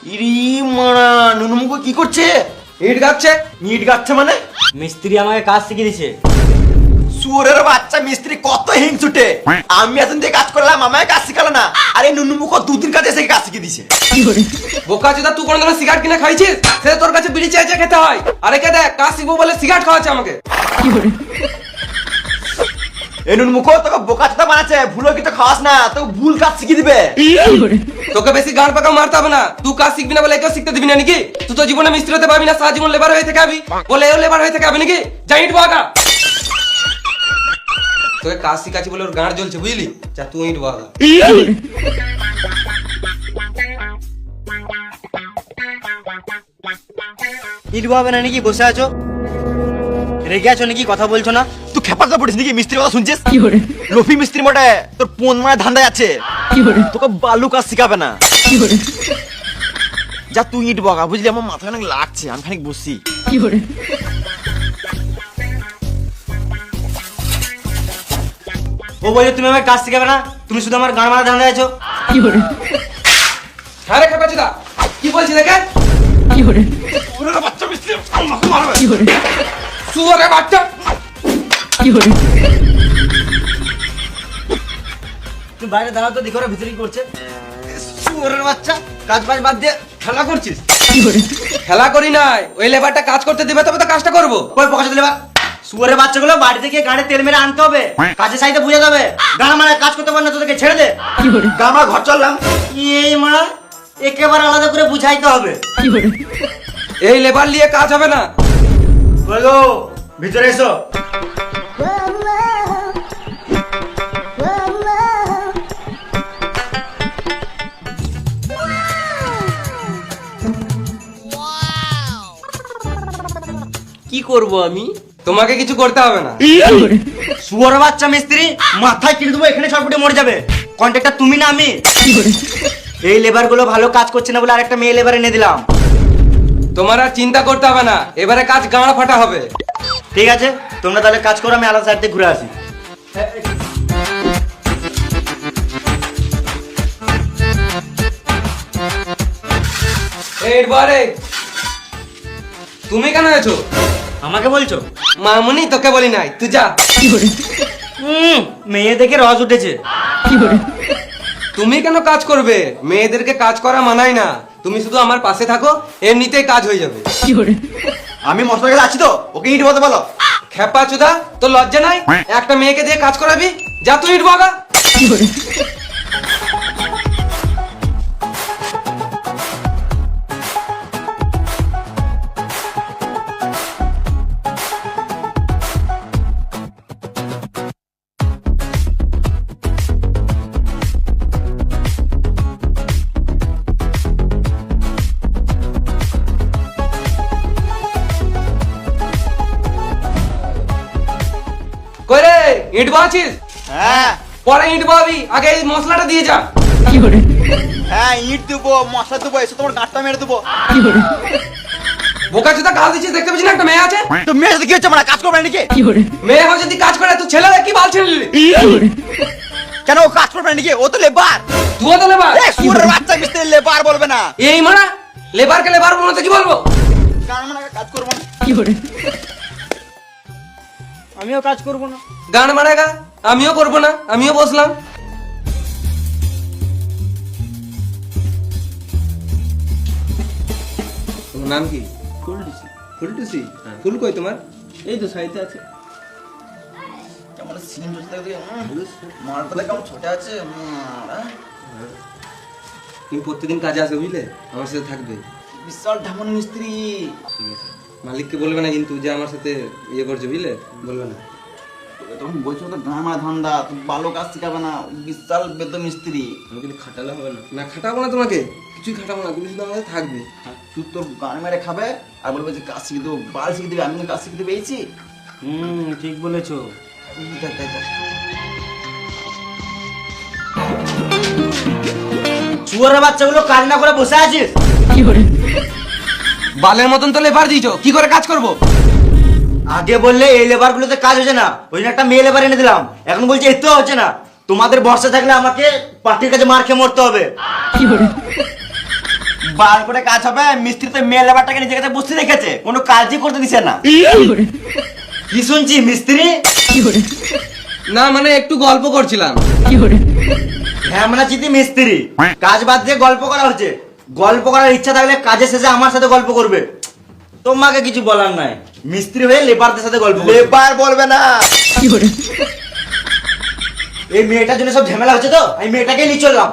ইরি মারা নুনুমুখো কি করছে? ইট গাচ্ছে। ইট গাচ্ছে মানে? মিস্ত্রি আমাকে কাজ শিখিয়ে দিছে। সুরের বাচ্চা মিস্ত্রি কত হিংসুটে। আমি এতদিন দিয়ে কাজ করলাম, আমায় কাজ শিখালো না। আরে নুনুমুখো দুদিন কাজে এসে কাজ শিখিয়ে দিছে। বোকা চোদা, তুই কোনদিন সিগারেট কিনে খাইছিস? সে তোর কাছে বিড়ি চেয়ে চেয়ে খেতে হয়। আরে কে দেখ, কাজ শিখবো বলে সিগারেট খাওয়াচ্ছে আমাকে। এই নুনুমুখো তোকে বোকা চোদা বানাচ্ছে, ভুলো কিছু খাওয়াস না, তোকে ভুল কাজ শিখিয়ে দিবে। তোকে বেশি গান পাকা মারতে হবে না। তুই কাজ শিখবি না বলে একেও শিখতে দিবি না নাকি? তুই তো জীবনে মিস্ত্রি হতে পারবি না, সারা জীবন লেবার হয়ে থেকে আবি বলে এও লেবার হয়ে থেকে আবি নাকি? যাই ইট বাগা। তোকে কাজ শিখাচ্ছি বলে ওর গাঁড় জ্বলছে, বুঝলি? যা তুই ইট বাগা। ইট হবে না নাকি? বসে আছো, রেগে আছো নাকি? কথা বলছো না? তুই খেপাতে পড়িস নাকি? মিস্ত্রি কথা শুনছিস? রফি মিস্ত্রি মোটে তোর পোন মারা ধান্দা আছে। তোকে বালু কাজ শিখাবে না। যা তুই ইট বগা, বুঝলি? আমার মাথা অনেক লাগছে, আমি খানিক বসি। ও বলছে তুমি আমাকে কাজ শিখাবে না, তুমি শুধু আমার গান মারা ধান্দা আছো। হ্যাঁ রে খেপা চোদা, কি বলছি দেখে? সুরের বাচ্চা মিস্ত্রি আমাকে মারবে। শুয়োরে বাচ্চা। তুমি বাইরে দাঁড়াও তো, দেখো ওরা ভিতরে কি করছে। সুরের বাচ্চা, কাজ বাজ বাদ দিয়ে খেলা করছিস? খেলা করি নাই, ওই লেবারটা কাজ করতে দিবে তবে তো কাজটা করবো। কই পকাশে দিলে বা? সুরের বাচ্চাগুলো বাড়িতে গিয়ে গাড়ি তেল মেরে আনতে হবে, কাজের সাইডে বুঝে যাবে। গান মারা কাজ করতে পারে না, তোদেরকে ছেড়ে দে। আমরা ঘর চললাম। এই মারা একেবারে আলাদা করে বুঝাইতে হবে। এই লেবার নিয়ে কাজ হবে না। কই গো, ভিতরে এসো। কি করব আমি? তোমাকে কিছু করতে হবে না। সুয়ার বাচ্চা মিস্ত্রি, মাথায় কিনে দেবো, এখানে ছটফটে মরে যাবে। কন্ট্রাক্টর তুমি না আমি। এই লেবার গুলো ভালো কাজ করছে না বলে আরেকটা মেয়ে লেবার এনে দিলাম। তোমার আর চিন্তা করতে হবে না, এবারে কাজ গাঁড় ফাটা হবে। ঠিক আছে, তোমরা তাহলে কাজ করো, আমি আলাদা সাইড থেকে ঘুরে আসি। এইবারে তুমি কেন আছো? আমাকে বলছো? মামুনি তোকে বলি নাই, তুই যা। মেয়ে দেখে রস উঠেছে। তুমি কেন কাজ করবে? মেয়েদেরকে কাজ করা মানায় না। তুমি শুধু আমার পাশে থাকো, এমনিতেই কাজ হয়ে যাবে। আমি মশলা গেলে আছি তো, ওকে ইট বলতে বলো। খেপা চুদা, তোর লজ্জা নাই? একটা মেয়েকে দিয়ে কাজ করাবি? যা তুই ইট বাগা। কই রে, ইট বাছিস? হ্যাঁ পরে ইট বাবি, আগে এই মশলাটা দিয়ে যা। হ্যাঁ, ইট দেবো, মশলা দেবো, এসে তোমার গাঁটটা মেরে দেবো। বোকা চুদা গাল দিচ্ছিস, দেখতে পাচ্ছিস না একটা মেয়ে আছে? তো মেয়ের সাথে কি হচ্ছে? আমরা কাজ করবো না নাকি? মেয়ে হয় যদি কাজ করে, তুই ছেলেরা কি বাল ছেড়ে নিলি? কেন ও কাজ করবে না নাকি? ও তো লেবার। তুইও তো লেবার। সুরের বাচ্চা মিস্ত্রি লেবার বলবে না। এই মারা লেবারকে লেবার বলতে তো কি বলবো? গান মারা কাজ করবো না। আমিও কাজ করবো না। গান মারেগা, আমিও করবো না, আমিও বসলাম। তোমার নাম কি? ফুলটুসি। ফুলটুসি? ফুল কই তোমার? এই তো সাইডে আছে। কেমন সিন চলতে থাকে, মারটা কেমন ছোট আছে। তুমি প্রত্যেকদিন কাজে আসবে, বুঝলে? আমার সাথে থাকবে। বিশাল ঢামন মিস্ত্রি। ঠিক আছে, মালিককে বলবে না কিন্তু যে আমার সাথে ইয়ে করছে, বুঝলে? বলবে না। তোকে তখন বলছো তো গান মারা ধান্দা, তুই ভালো কাজ শিখাবে না। বিশাল বেদ মিস্ত্রি। আমি কিন্তু খাটালে হবে না। না খাটাবো না তোমাকে, কিছুই খাটাবো না, তুমি শুধু আমার সাথে থাকবে। তুই তোর গান মেরে খাবে আর বলবে যে কাজ শিখে দেবো, বাল শিখে দেবে। আমি কিন্তু কাজ শিখতে পেয়েছি। ঠিক বলেছো। দেখ, দেখ, দেখ। সুয়ারের বাচ্চাগুলো কাজ না করে বসে আছিস? বালের মতন তো লেবার দিয়েছো, কি করে কাজ করবো? আগে বললে এই লেবার গুলোতে কাজ হচ্ছে না, ওই জন্য একটা মেয়ে লেবার এনে দিলাম। এখন বলছে এতেও হচ্ছে না। তোমাদের বর্ষা থাকলে আমাকে পার্টির কাছে মার খেয়ে মরতে হবে। বার করে কাজ হবে, মিস্ত্রি তো মেয়ে লেবারটাকে নিজের কাছে বসতে রেখেছে, কোনো কাজই করতে দিছে না। কি শুনছি মিস্ত্রি? না মানে একটু গল্প করছিলাম। হ্যামরা চিতি মিস্ত্রি, কাজ বাদ দিয়ে গল্প করা হচ্ছে। গল্প করার ইচ্ছা থাকলে কাজের শেষে আমার সাথে গল্প করবে, তোমাকে কিছু বলার নাই। মিস্ত্রি হয়ে লেবারদের সাথে গল্প করবে। লেবার বলবে না। এই মেয়েটার জন্য সব ঝামেলা হচ্ছে তো, আমি মেয়েটাকে নিয়ে চললাম।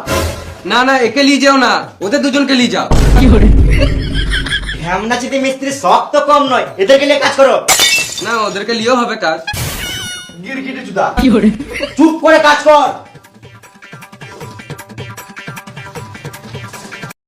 না না একে নিয়ে যাও না, ওদের দুজনকে নিয়ে যাও। হ্যামনা চিতি মিস্ত্রি শখ তো কম নয়, এদেরকে নিয়ে কাজ করো। না ওদেরকে নিয়েও হবে কাজ। গিরগিটি চুদা, চুপ করে কাজ কর।